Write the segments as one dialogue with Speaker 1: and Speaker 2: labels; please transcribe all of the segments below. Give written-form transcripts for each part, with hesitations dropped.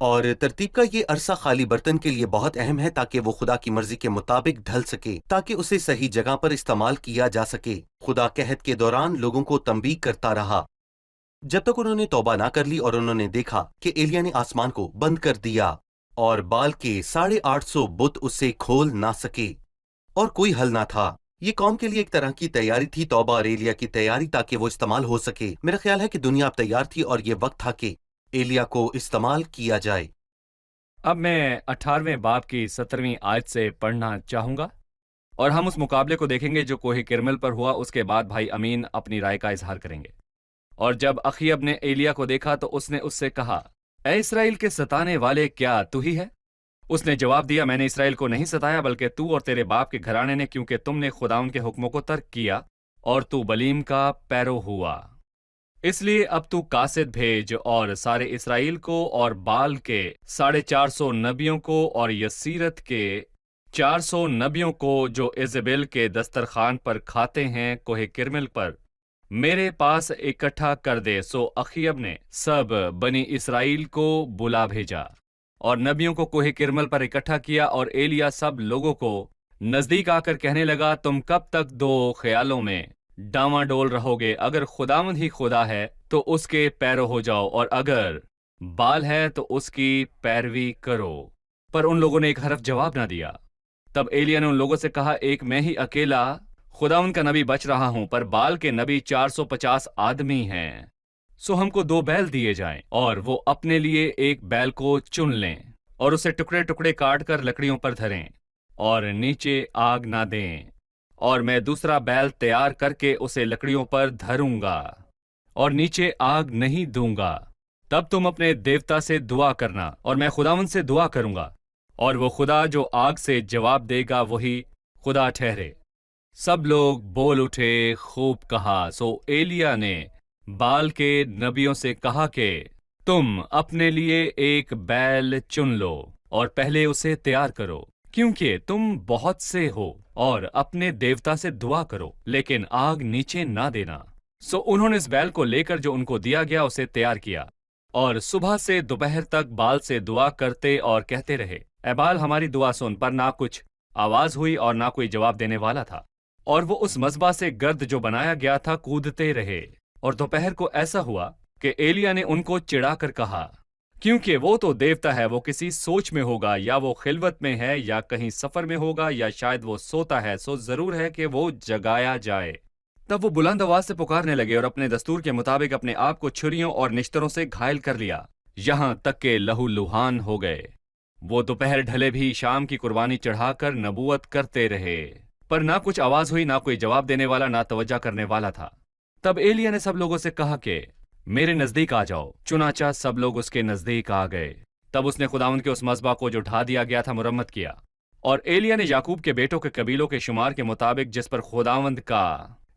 Speaker 1: اور ترتیب کا یہ عرصہ خالی برتن کے لیے بہت اہم ہے تاکہ وہ خدا کی مرضی کے مطابق ڈھل سکے، تاکہ اسے صحیح جگہ پر استعمال کیا جا سکے۔ خدا قحط کے دوران لوگوں کو تنبیہ کرتا رہا جب تک انہوں نے توبہ نہ کر لی، اور انہوں نے دیکھا کہ ایلیا نے آسمان کو بند کر دیا اور بال کے 850 بت اسے کھول نہ سکے، اور کوئی حل نہ تھا۔ یہ قوم کے لیے ایک طرح کی تیاری تھی، توبہ اور ایلیا کی تیاری تاکہ وہ استعمال ہو سکے۔ میرا خیال ہے کہ دنیا اب تیار تھی اور یہ وقت تھا کہ ایلیا کو استعمال کیا جائے۔
Speaker 2: اب میں 18ویں باب کی 17ویں آیت سے پڑھنا چاہوں گا، اور ہم اس مقابلے کو دیکھیں گے جو کوہ کرمل پر ہوا۔ اس کے بعد بھائی امین اپنی رائے کا اظہار کریں گے۔ اور جب اخیب نے ایلیا کو دیکھا تو اس نے اس سے کہا، اے اسرائیل کے ستانے والے، کیا تو ہی ہے؟ اس نے جواب دیا، میں نے اسرائیل کو نہیں ستایا بلکہ تو اور تیرے باپ کے گھرانے نے، کیونکہ تم نے خداوند کے حکموں کو ترک کیا اور تو بلیم کا پیرو ہوا۔ اس لیے اب تو قاصد بھیج اور سارے اسرائیل کو اور بال کے 450 نبیوں کو اور یسیرت کے 400 نبیوں کو جو ایزابل کے دسترخوان پر کھاتے ہیں کوہ کرمل پر میرے پاس اکٹھا کر دے۔ سو اخیب نے سب بنی اسرائیل کو بلا بھیجا اور نبیوں کو کوہ کرمل پر اکٹھا کیا، اور ایلیا سب لوگوں کو نزدیک آ کر کہنے لگا، تم کب تک دو خیالوں میں ڈاواں ڈول رہو گے؟ اگر خداوند ہی خدا ہے تو اس کے پیرو ہو جاؤ، اور اگر بال ہے تو اس کی پیروی کرو۔ پر ان لوگوں نے ایک حرف جواب نہ دیا۔ تب ایلیا نے ان لوگوں سے کہا، ایک میں ہی اکیلا خداوند کا نبی بچ رہا ہوں، پر بال کے نبی 450 آدمی ہیں۔ سو ہم کو 2 بیل دیے جائیں، اور وہ اپنے لیے ایک بیل کو چن لیں اور اسے ٹکڑے ٹکڑے کاٹ کر لکڑیوں پر دھریں اور نیچے آگ نہ دیں، اور میں دوسرا بیل تیار کر کے اسے لکڑیوں پر دھروں گا اور نیچے آگ نہیں دوں گا۔ تب تم اپنے دیوتا سے دعا کرنا اور میں خداوند سے دعا کروں گا، اور وہ خدا جو آگ سے جواب دے گا وہی خدا ٹھہرے۔ سب لوگ بول اٹھے، خوب کہا۔ سو ایلیا نے بال کے نبیوں سے کہا کہ تم اپنے لیے ایک بیل چن لو اور پہلے اسے تیار کرو، کیونکہ تم بہت سے ہو، اور اپنے دیوتا سے دعا کرو، لیکن آگ نیچے نہ دینا۔ سو انہوں نے اس بیل کو لے کر جو ان کو دیا گیا اسے تیار کیا، اور صبح سے دوپہر تک بال سے دعا کرتے اور کہتے رہے، اے بال ہماری دعا سن۔ پر نہ کچھ آواز ہوئی اور نہ کوئی جواب دینے والا تھا، اور وہ اس مذبح سے گرد جو بنایا گیا تھا کودتے رہے۔ اور دوپہر کو ایسا ہوا کہ ایلیا نے ان کو چڑھا کر کہا، کیونکہ وہ تو دیوتا ہے، وہ کسی سوچ میں ہوگا، یا وہ خلوت میں ہے، یا کہیں سفر میں ہوگا، یا شاید وہ سوتا ہے، سو ضرور ہے کہ وہ جگایا جائے۔ تب وہ بلند آواز سے پکارنے لگے اور اپنے دستور کے مطابق اپنے آپ کو چھریوں اور نشتروں سے گھائل کر لیا، یہاں تک کہ لہو لہان ہو گئے۔ وہ دوپہر ڈھلے بھی شام کی قربانی چڑھا کر نبوت کرتے رہے، پر نہ کچھ آواز ہوئی، نہ کوئی جواب دینے والا، نہ توجہ کرنے والا تھا۔ تب ایلیا نے سب لوگوں سے کہا کہ میرے نزدیک آ جاؤ۔ چنانچہ سب لوگ اس کے نزدیک آ گئے۔ تب اس نے خداوند کے اس مذبح کو جو ڈھا دیا گیا تھا مرمت کیا، اور ایلیا نے یعقوب کے بیٹوں کے قبیلوں کے شمار کے مطابق جس پر خداوند کا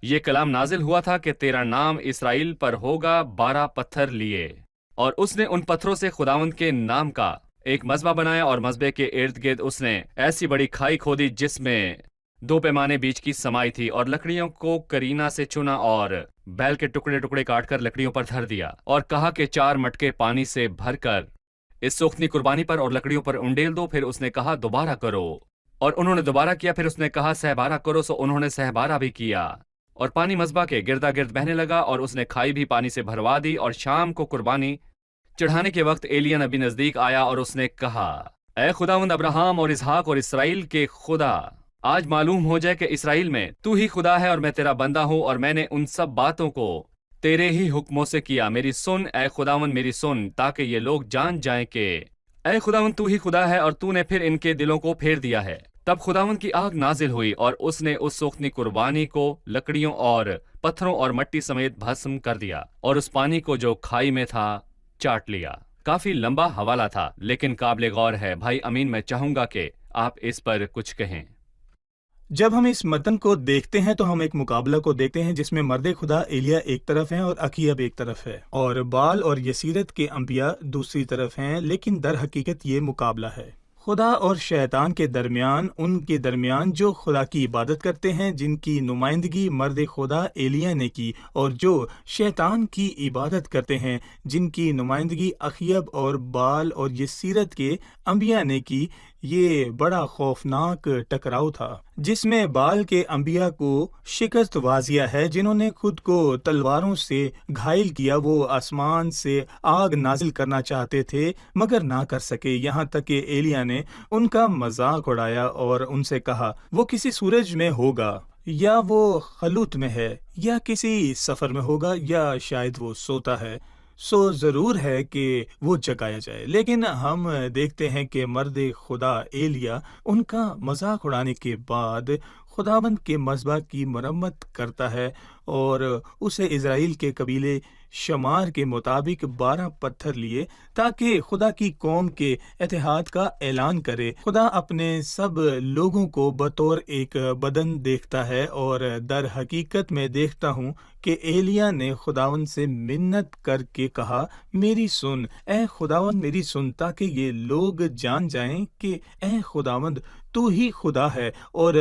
Speaker 2: یہ کلام نازل ہوا تھا کہ تیرا نام اسرائیل پر ہوگا، 12 پتھر لیے، اور اس نے ان پتھروں سے خداوند کے نام کا ایک مذبح بنایا، اور مذبح کے ارد گرد اس نے ایسی بڑی کھائی کھودی جس میں 2 پیمانے بیچ کی سمائی تھی، اور لکڑیوں کو کرینا سے چنا اور بیل کے ٹکڑے ٹکڑے کاٹ کر لکڑیوں پر دھر دیا، اور کہا کہ 4 مٹکے پانی سے بھر کر اس سوختنی قربانی پر اور لکڑیوں پر انڈیل دو۔ پھر اس نے کہا دوبارہ کرو، اور انہوں نے دوبارہ کیا۔ پھر اس نے کہا 6 بارہ کرو، سو انہوں نے 6 بارہ بھی کیا، اور پانی مذبح کے گردا گرد بہنے لگا، اور اس نے کھائی بھی پانی سے بھروا دی۔ اور شام کو قربانی چڑھانے کے وقت ایلیا نبی نزدیک آیا، اور اس نے کہا، اے خداوند ابراہیم اور اسحاق اور اسرائیل کے خدا، آج معلوم ہو جائے کہ اسرائیل میں تو ہی خدا ہے اور میں تیرا بندہ ہوں، اور میں نے ان سب باتوں کو تیرے ہی حکموں سے کیا۔ میری سن اے خداوند، میری سن، تاکہ یہ لوگ جان جائیں کہ اے خداوند تو ہی خدا ہے، اور تو نے پھر ان کے دلوں کو پھیر دیا ہے۔ تب خداوند کی آگ نازل ہوئی، اور اس نے اس سوختنی قربانی کو لکڑیوں اور پتھروں اور مٹی سمیت بھسم کر دیا، اور اس پانی کو جو کھائی میں تھا چاٹ لیا۔ کافی لمبا حوالہ تھا لیکن قابل غور ہے۔ بھائی امین، میں چاہوں گا کہ آپ اس پر کچھ کہیں۔
Speaker 3: جب ہم اس متن کو دیکھتے ہیں تو ہم ایک مقابلہ کو دیکھتے ہیں جس میں مرد خدا ایلیا ایک طرف ہیں اور اخیب ایک طرف ہے، اور بال اور یسیرت کے انبیاء دوسری طرف ہیں، لیکن در حقیقت یہ مقابلہ ہے۔ خدا اور شیطان کے درمیان، ان کے درمیان جو خدا کی عبادت کرتے ہیں، جن کی نمائندگی مرد خدا ایلیا نے کی، اور جو شیطان کی عبادت کرتے ہیں، جن کی نمائندگی اخیب اور بال اور یسیرت کے انبیاء نے کی، یہ بڑا خوفناک ٹکراؤ تھا جس میں بال کے انبیاء کو شکست واضح ہے، جنہوں نے خود کو تلواروں سے گھائل کیا۔ وہ آسمان سے آگ نازل کرنا چاہتے تھے مگر نہ کر سکے، یہاں تک کہ ایلیا نے ان کا مذاق اڑایا اور ان سے کہا وہ کسی سورج میں ہوگا، یا وہ خلوت میں ہے، یا کسی سفر میں ہوگا، یا شاید وہ سوتا ہے، سو ضرور ہے کہ وہ جگایا جائے۔ لیکن ہم دیکھتے ہیں کہ مرد خدا ایلیا ان کا مذاق اڑانے کے بعد خداوند کے مذبح کی مرمت کرتا ہے اور اسے اسرائیل کے قبیلے شمار کے مطابق 12 پتھر لیے تاکہ خدا کی قوم کے اتحاد کا اعلان کرے۔ خدا اپنے سب لوگوں کو بطور ایک بدن دیکھتا ہے، اور در حقیقت میں دیکھتا ہوں کہ ایلیا نے خداوند سے منت کر کے کہا میری سن، اے خداوند میری سن، تاکہ یہ لوگ جان جائیں کہ اے خداوند تو ہی خدا ہے۔ اور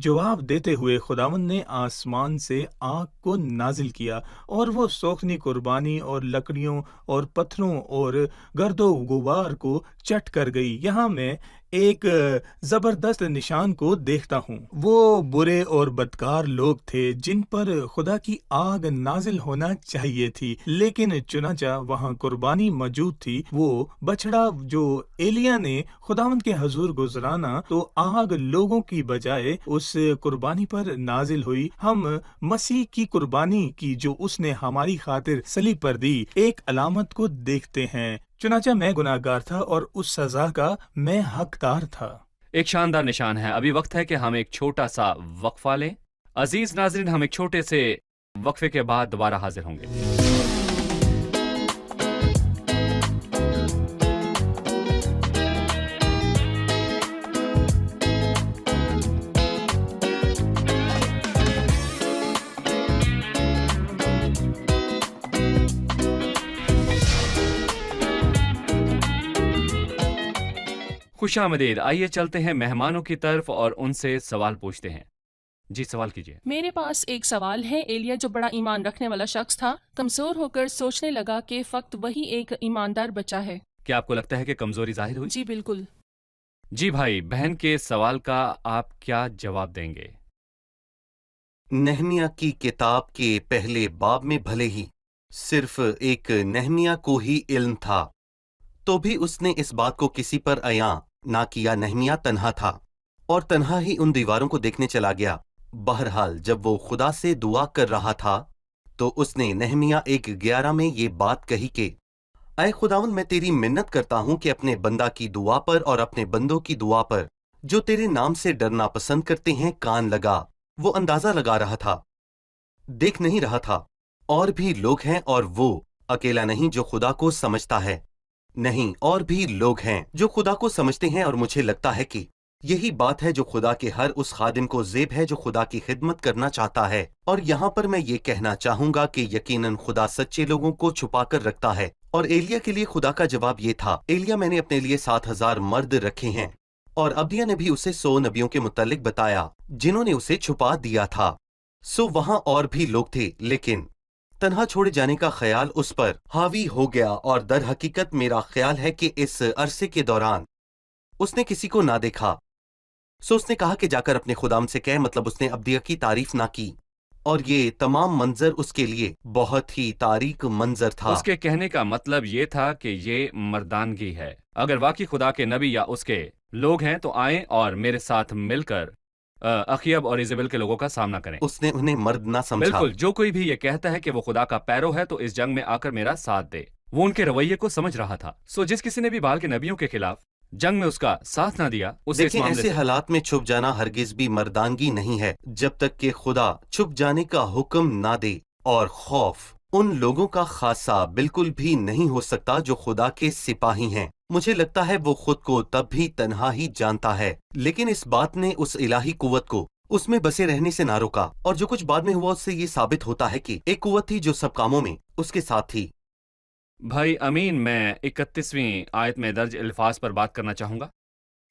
Speaker 3: جواب دیتے ہوئے خداوند نے آسمان سے آگ کو نازل کیا، اور وہ سوکھنی قربانی اور لکڑیوں اور پتھروں اور گرد و غبار کو چٹ کر گئی۔ یہاں میں ایک زبردست نشان کو دیکھتا ہوں۔ وہ برے اور بدکار لوگ تھے جن پر خدا کی آگ نازل ہونا چاہیے تھی، لیکن چنانچہ وہاں قربانی موجود تھی، وہ بچڑا جو ایلیا نے خداوند کے حضور گزرانا، تو آگ لوگوں کی بجائے اس قربانی پر نازل ہوئی۔ ہم مسیح کی قربانی کی جو اس نے ہماری خاطر صلیب پر دی، ایک علامت کو دیکھتے ہیں۔ چنانچہ میں گناہ گار تھا اور اس سزا کا میں حقدار تھا۔
Speaker 2: ایک شاندار نشان ہے۔ ابھی وقت ہے کہ ہم ایک چھوٹا سا وقفہ لیں۔ عزیز ناظرین، ہم ایک چھوٹے سے وقفے کے بعد دوبارہ حاضر ہوں گے۔ خوش آمدید۔ آئیے چلتے ہیں مہمانوں کی طرف اور ان سے سوال پوچھتے ہیں۔ جی سوال کیجیے۔
Speaker 4: میرے پاس ایک سوال ہے۔ ایلیا جو بڑا ایمان رکھنے والا شخص تھا، کمزور ہو کر سوچنے لگا کہ فقط وہی ایک ایماندار بچا ہے۔
Speaker 2: کیا آپ کو لگتا ہے کہ کمزوری ظاہر ہوئی؟
Speaker 4: جی بالکل۔
Speaker 2: جی بھائی، بہن کے سوال کا آپ کیا جواب دیں گے؟
Speaker 1: نہمیہ کی کتاب کے پہلے باب میں بھلے ہی صرف ایک نہمیہ کو ہی علم تھا، تو بھی اس نے اس بات کو کسی پر عیاں نہ کیا۔ نہمیہ تنہا تھا اور تنہا ہی ان دیواروں کو دیکھنے چلا گیا۔ بہرحال جب وہ خدا سے دعا کر رہا تھا تو اس نے نہمیہ 1:11 میں یہ بات کہی کہ اے خداوند، میں تیری منت کرتا ہوں کہ اپنے بندہ کی دعا پر اور اپنے بندوں کی دعا پر جو تیرے نام سے ڈرنا پسند کرتے ہیں کان لگا۔ وہ اندازہ لگا رہا تھا، دیکھ نہیں رہا تھا۔ اور بھی لوگ ہیں اور وہ اکیلا نہیں جو خدا کو سمجھتا ہے۔ نہیں، اور بھی لوگ ہیں جو خدا کو سمجھتے ہیں، اور مجھے لگتا ہے کہ یہی بات ہے جو خدا کے ہر اس خادم کو زیب ہے جو خدا کی خدمت کرنا چاہتا ہے۔ اور یہاں پر میں یہ کہنا چاہوں گا کہ یقیناً خدا سچے لوگوں کو چھپا کر رکھتا ہے، اور ایلیا کے لیے خدا کا جواب یہ تھا، ایلیا میں نے اپنے لیے 7,000 مرد رکھے ہیں، اور ابدیہ نے بھی اسے 100 نبیوں کے متعلق بتایا جنہوں نے اسے چھپا دیا تھا۔ سو وہاں اور بھی لوگ تھے، لیکن تنہا چھوڑے جانے کا خیال اس پر حاوی ہو گیا، اور در حقیقت میرا خیال ہے کہ اس عرصے کے دوران اس نے کسی کو نہ دیکھا۔ سو اس نے کہا کہ جا کر اپنے خدام سے کہہ، مطلب اس نے ابدیہ کی تعریف نہ کی، اور یہ تمام منظر اس کے لیے بہت ہی تاریک منظر تھا۔
Speaker 2: اس کے کہنے کا مطلب یہ تھا کہ یہ مردانگی ہے۔ اگر واقعی خدا کے نبی یا اس کے لوگ ہیں تو آئیں اور میرے ساتھ مل کر اخیب اور ایزابل کے لوگوں کا سامنا کریں۔
Speaker 1: اس نے انہیں مرد نہ سمجھا۔
Speaker 2: بالکل، جو کوئی بھی یہ کہتا ہے کہ وہ خدا کا پیرو ہے تو اس جنگ میں آ کر میرا ساتھ دے۔ وہ ان کے رویے کو سمجھ رہا تھا۔ سو جس کسی نے بھی بال کے نبیوں کے خلاف جنگ میں اس کا ساتھ نہ دیا، اسے اس
Speaker 1: دیکھیں،
Speaker 2: معاملے
Speaker 1: ایسے
Speaker 2: سے
Speaker 1: حالات میں چھپ جانا ہرگز بھی مردانگی نہیں ہے جب تک کہ خدا چھپ جانے کا حکم نہ دے۔ اور خوف ان لوگوں کا خاصہ بالکل بھی نہیں ہو سکتا جو خدا کے سپاہی ہیں۔ مجھے لگتا ہے وہ خود کو تب بھی تنہا ہی جانتا ہے، لیکن اس بات نے اس الہی قوت کو اس میں بسے رہنے سے نہ روکا، اور جو کچھ بعد میں ہوا اس سے یہ ثابت ہوتا ہے کہ ایک قوت تھی جو سب کاموں میں اس کے ساتھ تھی۔
Speaker 2: بھائی امین، میں 31ویں آیت میں درج الفاظ پر بات کرنا چاہوں گا۔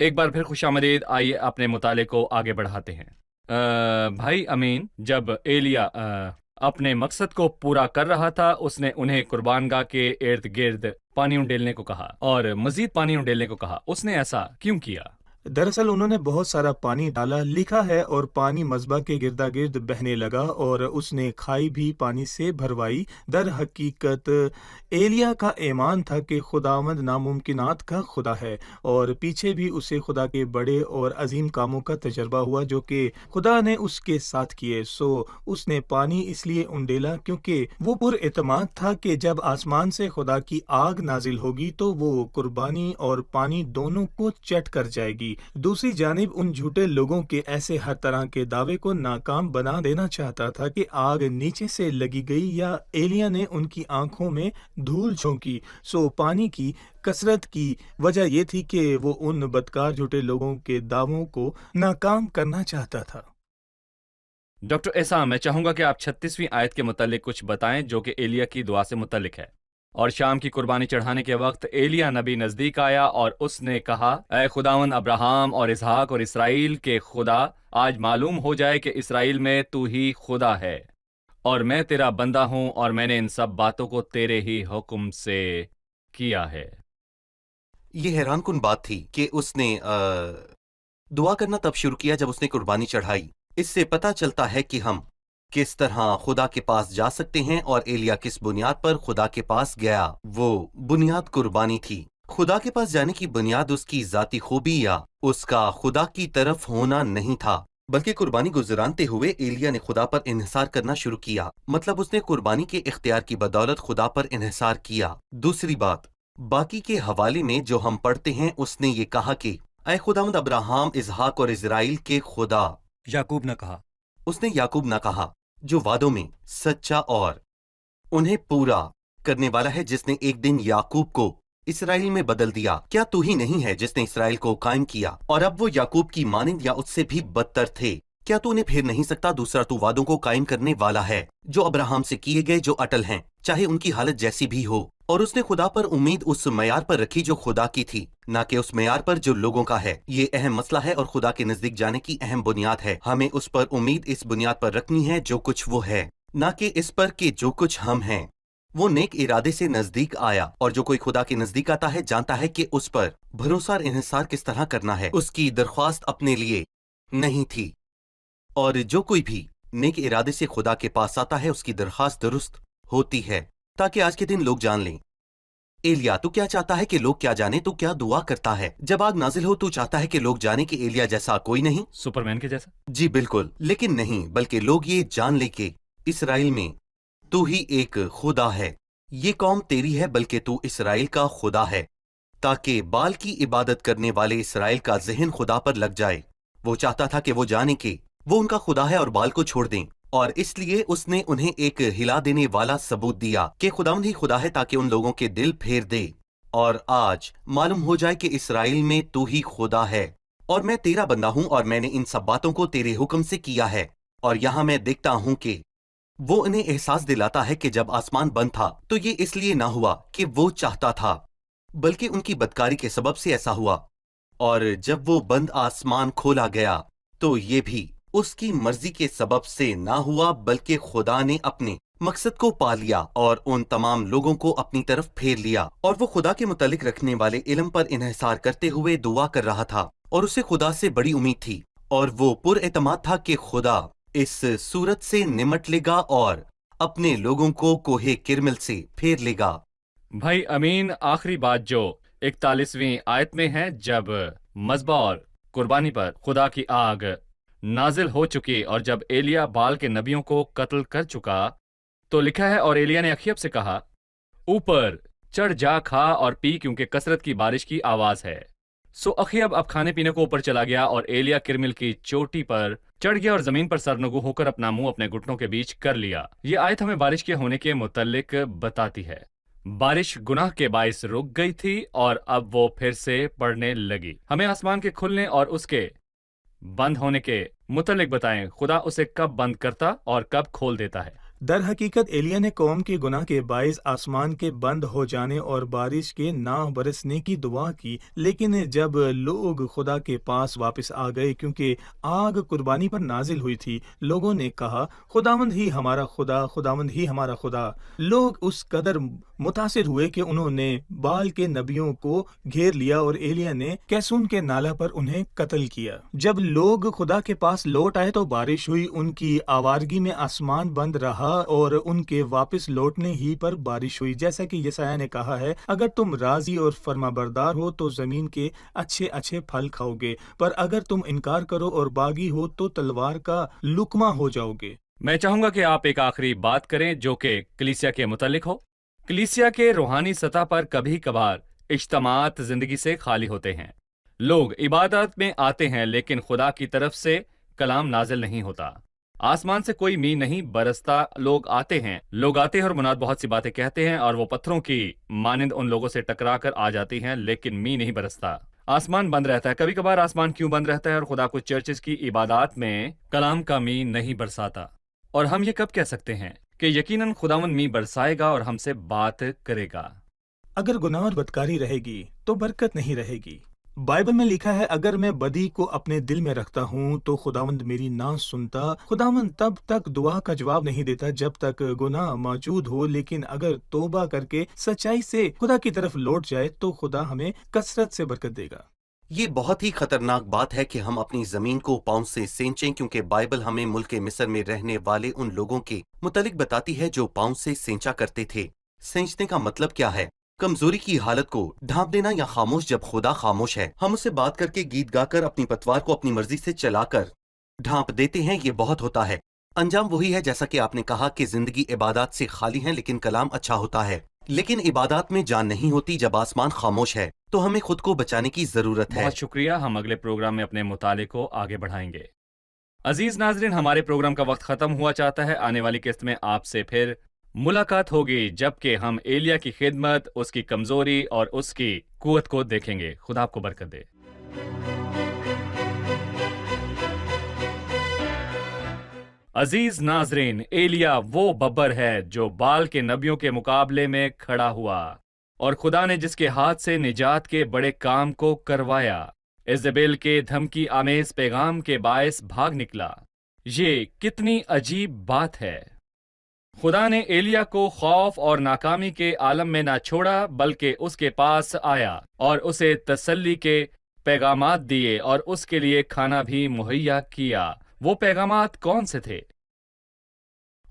Speaker 2: ایک بار پھر خوش آمدید. آئیے اپنے مطالعے کو آگے بڑھاتے ہیں. بھائی امین، جب ایلیا اپنے مقصد کو پورا کر رہا تھا، اس نے انہیں قربان گاہ کے ارد گرد پانی انڈیلنے کو کہا اور مزید پانی انڈیلنے کو کہا. اس نے ایسا کیوں کیا؟
Speaker 3: دراصل انہوں نے بہت سارا پانی ڈالا، لکھا ہے، اور پانی مذبح کے گردا گرد بہنے لگا اور اس نے کھائی بھی پانی سے بھروائی. در حقیقت ایلیا کا ایمان تھا کہ خداوند ناممکنات کا خدا ہے، اور پیچھے بھی اسے خدا کے بڑے اور عظیم کاموں کا تجربہ ہوا جو کہ خدا نے اس کے ساتھ کیے. سو اس نے پانی اس لیے انڈیلا کیونکہ وہ پر اعتماد تھا کہ جب آسمان سے خدا کی آگ نازل ہوگی تو وہ قربانی اور پانی دونوں کو چٹ کر جائے گی. دوسری جانب ان جھوٹے لوگوں کے ایسے ہر طرح کے دعوے کو ناکام بنا دینا چاہتا تھا کہ آگ نیچے سے لگی گئی یا ایلیا نے ان کی آنکھوں میں دھول جھونکی. سو پانی کی کثرت کی وجہ یہ تھی کہ وہ ان بدکار جھوٹے لوگوں کے دعووں کو ناکام کرنا چاہتا تھا.
Speaker 2: ڈاکٹر احسان، میں چاہوں گا کہ آپ 36ویں آیت کے متعلق کچھ بتائیں جو کہ ایلیا کی دعا سے متعلق ہے. اور شام کی قربانی چڑھانے کے وقت ایلیا نبی نزدیک آیا اور اس نے کہا، اے خداوند ابراہیم اور اسحاق اور اسرائیل کے خدا، آج معلوم ہو جائے کہ اسرائیل میں تو ہی خدا ہے اور میں تیرا بندہ ہوں اور میں نے ان سب باتوں کو تیرے ہی حکم سے کیا ہے.
Speaker 1: یہ حیران کن بات تھی کہ اس نے دعا کرنا تب شروع کیا جب اس نے قربانی چڑھائی. اس سے پتہ چلتا ہے کہ ہم کس طرح خدا کے پاس جا سکتے ہیں اور ایلیا کس بنیاد پر خدا کے پاس گیا. وہ بنیاد قربانی تھی. خدا کے پاس جانے کی بنیاد اس کی ذاتی خوبی یا اس کا خدا کی طرف ہونا نہیں تھا، بلکہ قربانی گزرانتے ہوئے ایلیا نے خدا پر انحصار کرنا شروع کیا. مطلب اس نے قربانی کے اختیار کی بدولت خدا پر انحصار کیا. دوسری بات، باقی کے حوالے میں جو ہم پڑھتے ہیں، اس نے یہ کہا کہ اے خداوند ابراہیم، اسحاق اور اسرائیل کے خدا.
Speaker 2: یعقوب نہ کہا.
Speaker 1: اس نے یعقوب نہ کہا، جو وعدوں میں سچا اور انہیں پورا کرنے والا ہے، جس نے ایک دن یعقوب کو اسرائیل میں بدل دیا. کیا تو ہی نہیں ہے جس نے اسرائیل کو قائم کیا اور اب وہ یعقوب کی مانند یا اس سے بھی بدتر تھے؟ کیا تو انہیں پھیر نہیں سکتا؟ دوسرا، تو وعدوں کو قائم کرنے والا ہے جو ابراہیم سے کیے گئے، جو اٹل ہیں چاہے ان کی حالت جیسی بھی ہو. اور اس نے خدا پر امید اس معیار پر رکھی جو خدا کی تھی، نہ کہ اس معیار پر جو لوگوں کا ہے. یہ اہم مسئلہ ہے اور خدا کے نزدیک جانے کی اہم بنیاد ہے. ہمیں اس پر امید اس بنیاد پر رکھنی ہے جو کچھ وہ ہے، نہ کہ اس پر کہ جو کچھ ہم ہیں. وہ نیک ارادے سے نزدیک آیا، اور جو کوئی خدا کے نزدیک آتا ہے جانتا ہے کہ اس پر بھروسہ اور انحصار کس طرح کرنا ہے. اس کی درخواست اپنے لیے نہیں تھی، اور جو کوئی بھی نیک ارادے سے خدا کے پاس آتا ہے اس کی درخواست درست ہوتی ہے، تاکہ آج کے دن لوگ جان لیں. ایلیا، تو کیا چاہتا ہے کہ لوگ کیا جانیں؟ تو کیا دعا کرتا ہے جب آگ نازل ہو؟ تو چاہتا ہے کہ لوگ جانیں کہ ایلیا جیسا کوئی نہیں،
Speaker 2: سپرمین کے جیسا.
Speaker 1: جی بالکل، لیکن نہیں، بلکہ لوگ یہ جان لیں کہ اسرائیل میں تو ہی ایک خدا ہے. یہ قوم تیری ہے بلکہ تو اسرائیل کا خدا ہے، تاکہ بال کی عبادت کرنے والے اسرائیل کا ذہن خدا پر لگ جائے. وہ چاہتا تھا کہ وہ جانیں کہ وہ ان کا خدا ہے اور بال کو چھوڑ دیں، اور اس لیے اس نے انہیں ایک ہلا دینے والا ثبوت دیا کہ خداوند ہی خدا ہے، تاکہ ان لوگوں کے دل پھیر دے. اور آج معلوم ہو جائے کہ اسرائیل میں تو ہی خدا ہے اور میں تیرا بندہ ہوں، اور میں نے ان سب باتوں کو تیرے حکم سے کیا ہے. اور یہاں میں دیکھتا ہوں کہ وہ انہیں احساس دلاتا ہے کہ جب آسمان بند تھا تو یہ اس لیے نہ ہوا کہ وہ چاہتا تھا، بلکہ ان کی بدکاری کے سبب سے ایسا ہوا. اور جب وہ بند آسمان کھولا گیا تو یہ بھی اس کی مرضی کے سبب سے نہ ہوا، بلکہ خدا نے اپنے مقصد کو پا لیا اور ان تمام لوگوں کو اپنی طرف پھیر لیا. اور وہ خدا کے متعلق رکھنے والے علم پر انحصار کرتے ہوئے دعا کر رہا تھا، اور اسے خدا سے بڑی امید تھی، اور وہ پر اعتماد تھا کہ خدا اس صورت سے نمٹ لے گا اور اپنے لوگوں کو کوہ کرمل سے پھیر لے گا.
Speaker 2: بھائی امین، آخری بات جو 41ویں آیت میں ہے، جب مذبح اور قربانی پر خدا کی آگ نازل ہو چکی اور جب ایلیا بال کے نبیوں کو قتل کر چکا، تو لکھا ہے، اور ایلیا نے اخیب سے کہا، اوپر چڑھ جا، کھا اور پی، کیونکہ کثرت کی بارش کی آواز ہے. سو اخیب اب کھانے پینے کو اوپر چلا گیا، اور ایلیا کرمل کی چوٹی پر چڑھ گیا اور زمین پر سرنگو ہو کر اپنا منہ اپنے گھٹنوں کے بیچ کر لیا. یہ آیت ہمیں بارش کے ہونے کے متعلق بتاتی ہے. بارش گناہ کے باعث رک گئی تھی اور اب وہ پھر سے پڑنے لگی. ہمیں آسمان کے کھلنے اور اس کے بند ہونے کے متعلق بتائیں. خدا اسے کب بند کرتا اور کب کھول دیتا ہے؟
Speaker 3: در حقیقت ایلیا نے قوم کے گناہ کے باعث آسمان کے بند ہو جانے اور بارش کے نہ برسنے کی دعا کی، لیکن جب لوگ خدا کے پاس واپس آ گئے کیونکہ آگ قربانی پر نازل ہوئی تھی، لوگوں نے کہا خداوند ہی ہمارا خدا، خداوند ہی ہمارا خدا۔ لوگ اس قدر متاثر ہوئے کہ انہوں نے بال کے نبیوں کو گھیر لیا اور ایلیا نے کیسون کے نالہ پر انہیں قتل کیا۔ جب لوگ خدا کے پاس لوٹ آئے تو بارش ہوئی، ان کی آوارگی میں آسمان بند رہا اور ان کے واپس لوٹنے ہی پر بارش ہوئی، جیسا کہ یسایہ نے کہا ہے، اگر تم راضی اور فرما بردار ہو تو زمین کے اچھے اچھے پھل کھاؤ گے، پر اگر تم انکار کرو اور باغی ہو تو تلوار کا لقمہ ہو جاؤ گے۔
Speaker 2: میں چاہوں گا کہ آپ ایک آخری بات کریں جو کہ کلیسیا کے متعلق ہو۔ کلیسیا کے روحانی سطح پر کبھی کبھار اجتماعات زندگی سے خالی ہوتے ہیں، لوگ عبادت میں آتے ہیں لیکن خدا کی طرف سے کلام نازل نہیں ہوتا، آسمان سے کوئی می نہیں برستا۔ لوگ آتے ہیں اور مناد بہت سی باتیں کہتے ہیں اور وہ پتھروں کی مانند ان لوگوں سے ٹکرا کر آ جاتی ہیں، لیکن می نہیں برستا، آسمان بند رہتا ہے۔ کبھی کبھار آسمان کیوں بند رہتا ہے اور خدا کچھ چرچز کی عبادات میں کلام کا می نہیں برساتا؟ اور ہم یہ کب کہہ سکتے ہیں کہ یقیناً خداوند می برسائے گا اور ہم سے بات کرے گا؟
Speaker 3: اگر گناہ اور بدکاری رہے گی تو برکت نہیں رہے گی۔ بائبل میں لکھا ہے اگر میں بدی کو اپنے دل میں رکھتا ہوں تو خداوند میری نہ سنتا۔ خداوند تب تک دعا کا جواب نہیں دیتا جب تک گناہ موجود ہو، لیکن اگر توبہ کر کے سچائی سے خدا کی طرف لوٹ جائے تو خدا ہمیں کثرت سے برکت دے گا۔
Speaker 1: یہ بہت ہی خطرناک بات ہے کہ ہم اپنی زمین کو پاؤں سے سینچیں، کیونکہ بائبل ہمیں ملک مصر میں رہنے والے ان لوگوں کے متعلق بتاتی ہے جو پاؤں سے سینچا کرتے تھے۔ سینچنے کا مطلب کیا ہے؟ کمزوری کی حالت کو ڈھانپ دینا یا خاموش جب خدا خاموش ہے۔ ہم اسے بات کر کے گیت گا کر اپنی پتوار کو اپنی مرضی سے چلا کر ڈھانپ دیتے ہیں، یہ بہت ہوتا ہے۔ انجام وہی ہے جیسا کہ آپ نے کہا کہ زندگی عبادات سے خالی ہے لیکن کلام اچھا ہوتا ہے، لیکن عبادات میں جان نہیں ہوتی جب آسمان خاموش ہے، تو ہمیں خود کو بچانے کی ضرورت ہے۔
Speaker 2: بہت شکریہ، ہم اگلے پروگرام میں اپنے مطالعے کو آگے بڑھائیں گے۔ عزیز ناظرین، ہمارے پروگرام کا وقت ختم ہوا چاہتا ہے۔ آنے والی قسط میں آپ سے پھر ملاقات ہوگی جبکہ ہم ایلیا کی خدمت، اس کی کمزوری اور اس کی قوت کو دیکھیں گے۔ خدا آپ کو برکت دے۔ عزیز ناظرین، ایلیا وہ ببر ہے جو بال کے نبیوں کے مقابلے میں کھڑا ہوا اور خدا نے جس کے ہاتھ سے نجات کے بڑے کام کو کروایا، ایزابیل کے دھمکی آمیز پیغام کے باعث بھاگ نکلا۔ یہ کتنی عجیب بات ہے۔ خدا نے ایلیا کو خوف اور ناکامی کے عالم میں نہ چھوڑا بلکہ اس کے پاس آیا اور اسے تسلی کے پیغامات دیے اور اس کے لیے کھانا بھی مہیا کیا۔ وہ پیغامات کون سے تھے؟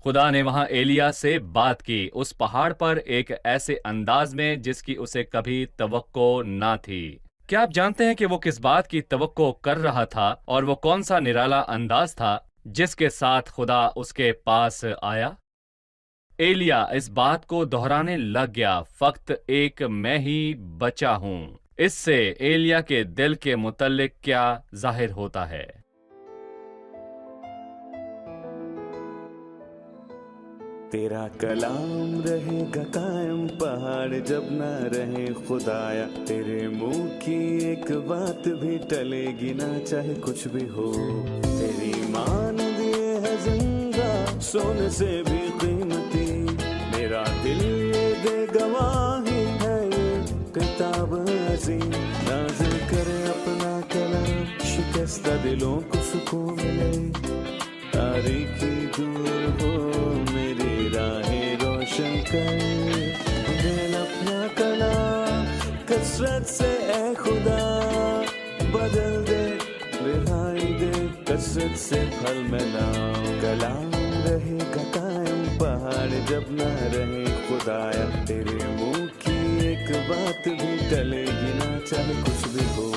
Speaker 2: خدا نے وہاں ایلیا سے بات کی، اس پہاڑ پر ایک ایسے انداز میں جس کی اسے کبھی توقع نہ تھی۔ کیا آپ جانتے ہیں کہ وہ کس بات کی توقع کر رہا تھا اور وہ کون سا نرالا انداز تھا جس کے ساتھ خدا اس کے پاس آیا؟ ایلیا اس بات کو دہرانے لگ گیا، فقط ایک میں ہی بچا ہوں۔ اس سے ایلیا کے دل کے متعلق کیا ظاہر ہوتا ہے؟
Speaker 5: تیرا کلام رہے گا قائم پہاڑ جب نہ رہے خدایا، تیرے منہ کی ایک بات بھی ٹلے گی نہ چاہے کچھ بھی ہو، تیری مان دیے ہے زندہ سونے سے بھی قیمتی، میرا دل یہ دے گواہی ہے یہ کتاب عظیم، نازل کرے اپنا کلام شکستہ دلوں کو سکون ملے، تاریکی دور ہو میری راہیں روشن کر، دل اپنا کلام کثرت سے اے خدا بدل دے، رہائی دے کثرت سے پھل میں لاؤ، کلام رہے گا قائم پہاڑ جب نہ رہے خدایا، تیرے منہ کی ایک بات بھی ٹلے گی نہ چاہے کچھ بھی ہو۔